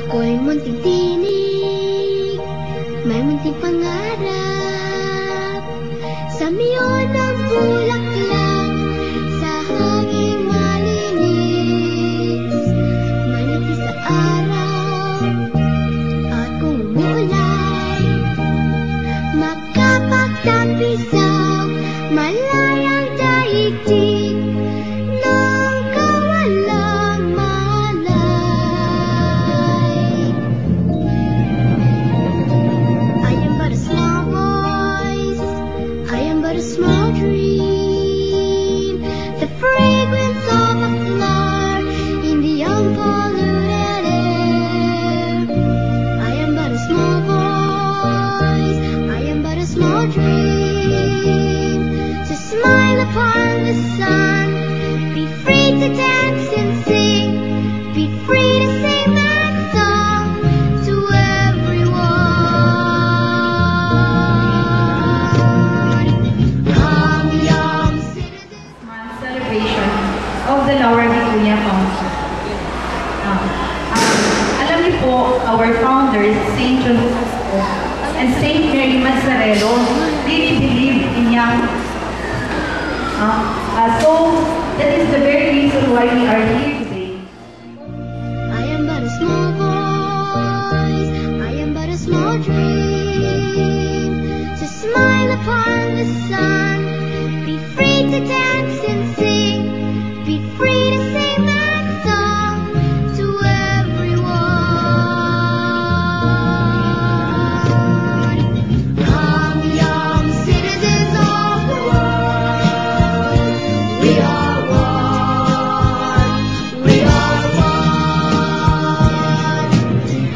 Ako'y munting tinig, may munting pangarap. Sa miyon ng bulaklak, sa hanging malinis, maniti sa araw, at kung umuulan, makapagtampisaw, malayang daigdig ng kawalang malay. I am but a small voice, I am but a small dream, the fragrance of a flower in the unpolluted air. I am but a small voice, I am but a small dream, to smile upon the sun, be free to dance and sing, be free to sing that song to everyone. Come, young citizens. Celebration of the Lower Vicuña Council. Alam niyo po, our founders, St. John Bosco and St. Mary Mazzarello, really believe in young. So that is the very reason why we are here today. I am but a small voice, I am but a small dream, to smile upon the sun, be free to dance and sing, be free to sing that song to everyone. Come, young citizens of the world, we are one, we are one.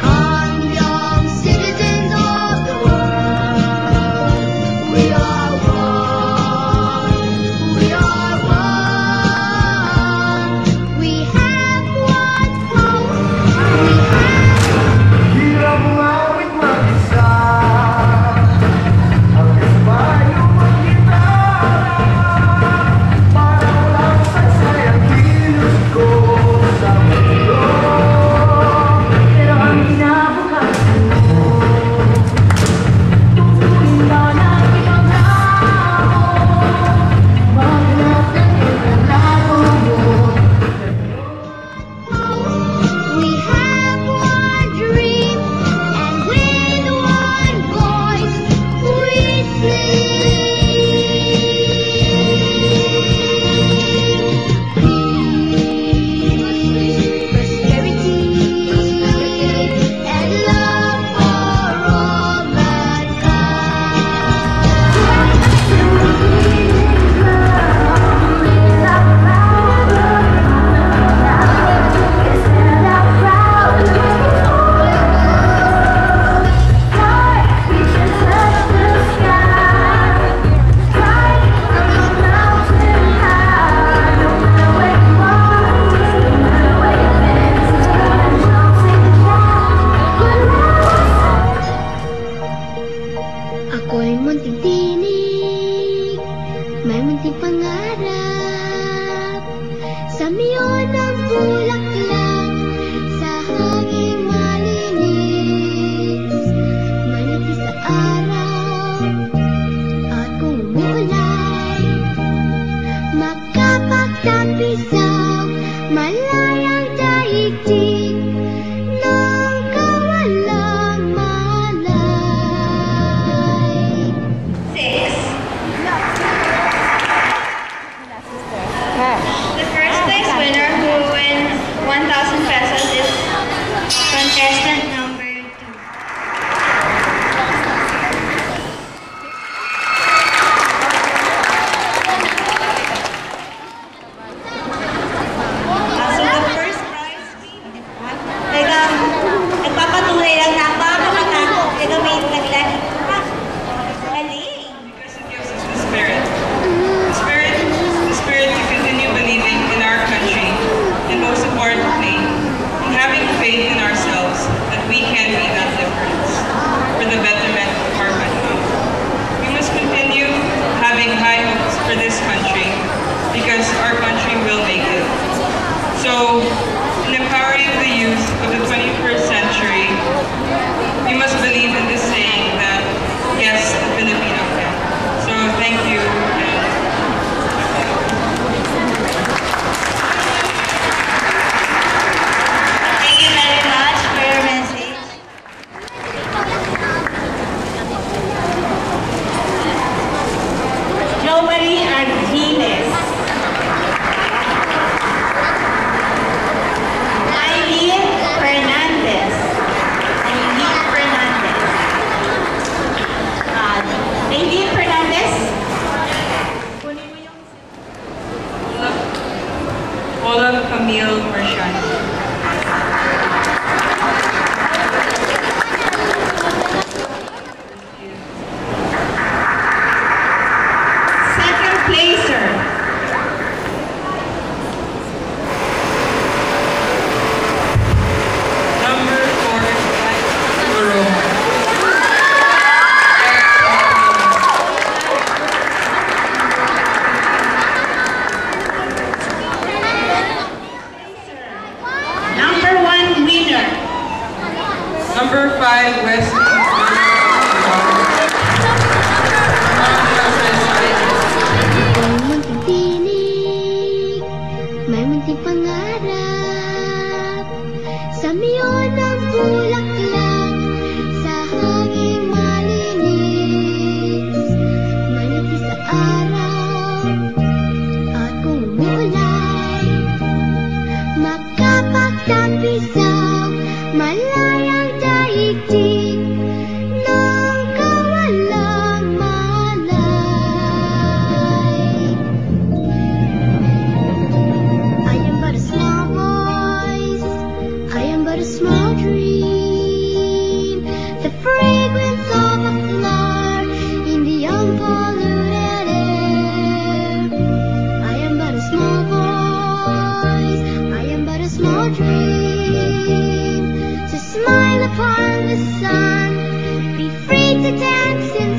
Come, young citizens of the world, we are one, we are one. We have one hope, we have Hirap ngawit mag-isa, ang kasbayo mag-gitara, para walang saysay ang kilos ko sa mundo. Pero ang kinabukasan mo, tutuin ba ng ibang tao, maghanap ng ibang lago mo. We have one dream, and with one voice we sing. Peace, prosperity, and love for all mankind. Number 5, Wesley. May munting tinig, may munting pangarap, sa miyon ng bulaklak, sa hanging malinis, manipis sa araw, at kung umuulan, makapagtapisaw, malayang daigdig ng kawalang malay. I am but a small voice, I am but a small dream, the fragrance of a flower in the unpolluted air. I am but a small voice, I am but a small dream, to smile upon the sun, be free to dance in